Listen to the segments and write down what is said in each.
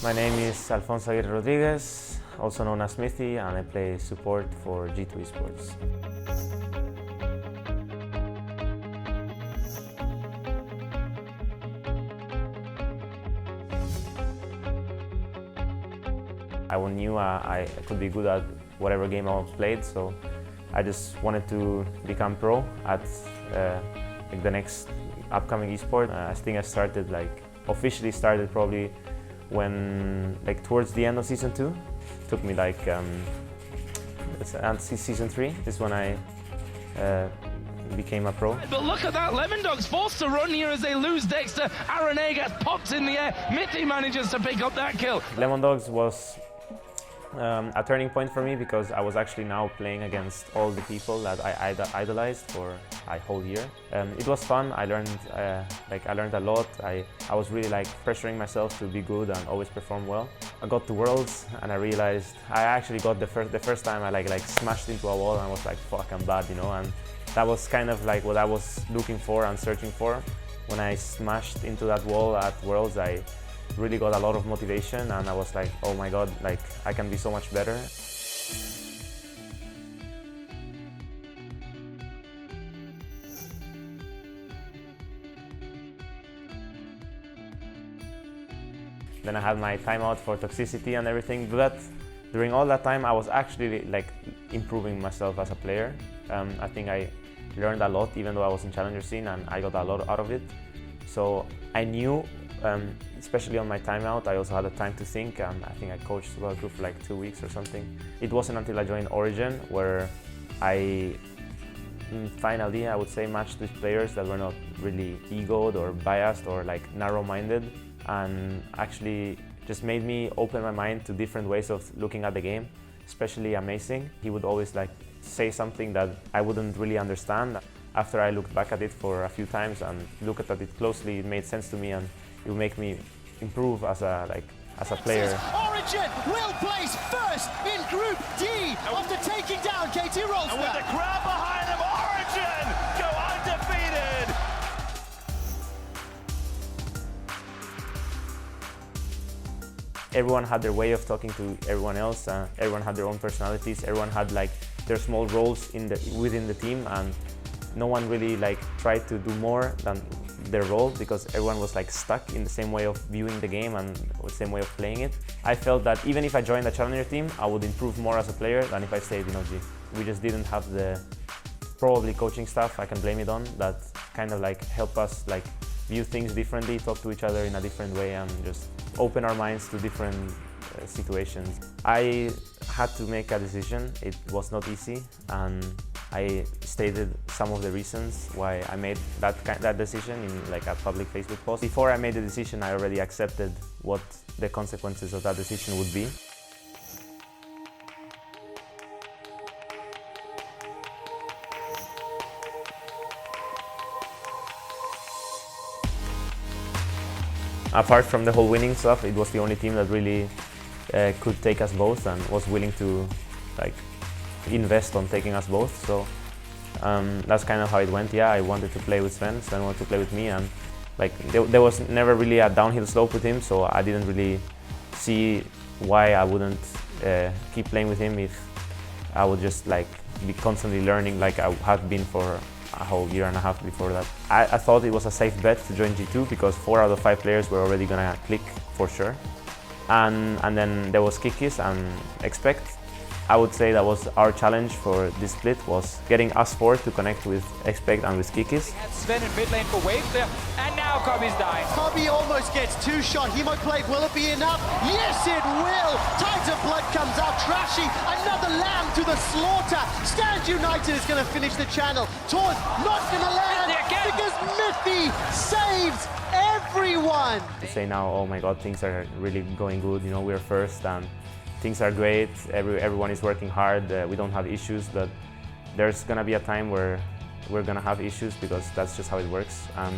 My name is Alfonso Aguirre Rodriguez, also known as Mithy, and I play support for G2 Esports. I knew I could be good at whatever game I played, so I just wanted to become pro at the next upcoming esport. I think I started officially started probably when towards the end of season 2. It took me season 3 is when I became a pro. But look at that, Lemondog's forced to run here as they lose Dexter. Aranea gets popped in the air. Mithy manages to pick up that kill. Lemondogs was a turning point for me because I was actually now playing against all the people that I idolized for a whole year. It was fun. I learned a lot. I was really pressuring myself to be good and always perform well. I got to Worlds and I realized I actually got the first time I smashed into a wall and I was like, fuck, I'm bad, you know. And that was kind of what I was looking for and searching for. When I smashed into that wall at Worlds, I really got a lot of motivation and I was like, oh my god, I can be so much better. Then I had my timeout for toxicity and everything, but during all that time I was actually improving myself as a player. I think I learned a lot even though I was in challenger scene, and I got a lot out of it. So I knew, especially on my timeout, I also had the time to think. I think I coached a group for 2 weeks or something. It wasn't until I joined Origen where I finally, I would say, matched with players that were not really egoed or biased or narrow-minded, and actually just made me open my mind to different ways of looking at the game, especially Amazing. He would always say something that I wouldn't really understand. After I looked back at it for a few times and looked at it closely, it made sense to me and it will make me improve as a player. Origen will place first in Group D after taking down G2 Esports. And with the crowd behind them, Origen go undefeated. Everyone had their way of talking to everyone else. Everyone had their own personalities. Everyone had their small roles within the team, and no one really tried to do more than their role because everyone was stuck in the same way of viewing the game and the same way of playing it. I felt that even if I joined the challenger team, I would improve more as a player than if I stayed in OG. We just didn't have the probably coaching staff I can blame it on that kind of help us view things differently, talk to each other in a different way, and just open our minds to different situations. I had to make a decision. It was not easy, and I stated some of the reasons why I made that decision in a public Facebook post. Before I made the decision, I already accepted what the consequences of that decision would be. Apart from the whole winning stuff, it was the only team that really could take us both and was willing to invest on taking us both. So that's kind of how it went. Yeah, I wanted to play with Sven. Sven wanted to play with me, and there was never really a downhill slope with him. So I didn't really see why I wouldn't keep playing with him if I would just be constantly learning like I had been for a whole year and a half before that. I thought it was a safe bet to join G2 because 4 out of 5 players were already gonna click for sure. And then there was Kikis and Expect. I would say that was our challenge for this split, was getting us 4 to connect with Expect and with Kikis. Sven in mid lane for wave there, and now Cubby's dying. Cubby almost gets 2 shot. Hemo plate, will it be enough? Yes, it will! Tides of blood comes out. Trashy, another lamb to the slaughter. Stand United is going to finish the channel. Taunt not going to land because Mithy saves everyone. To say now, oh my god, things are really going good, you know, we're first and things are great, everyone is working hard, we don't have issues, but there's gonna be a time where we're gonna have issues because that's just how it works. And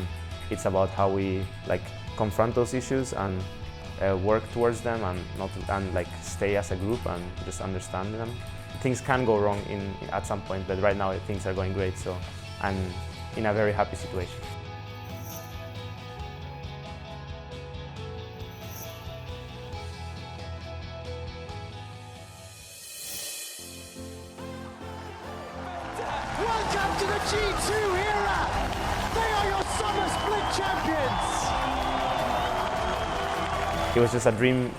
it's about how we confront those issues and work towards them and stay as a group and just understand them. Things can go wrong at some point, but right now things are going great, so I'm in a very happy situation. Welcome to the G2 era! They are your summer split champions! It was just a dream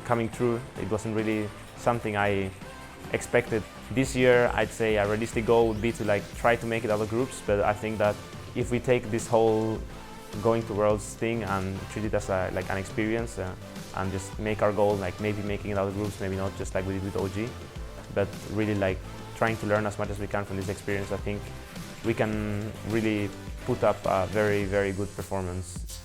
coming true. It wasn't really something I expected. This year, I'd say a realistic goal would be to try to make it out of groups, but I think that if we take this whole going to Worlds thing and treat it as an experience and just make our goal maybe making it out of groups, maybe not just like we did with OG, but really trying to learn as much as we can from this experience, I think we can really put up a very, very good performance.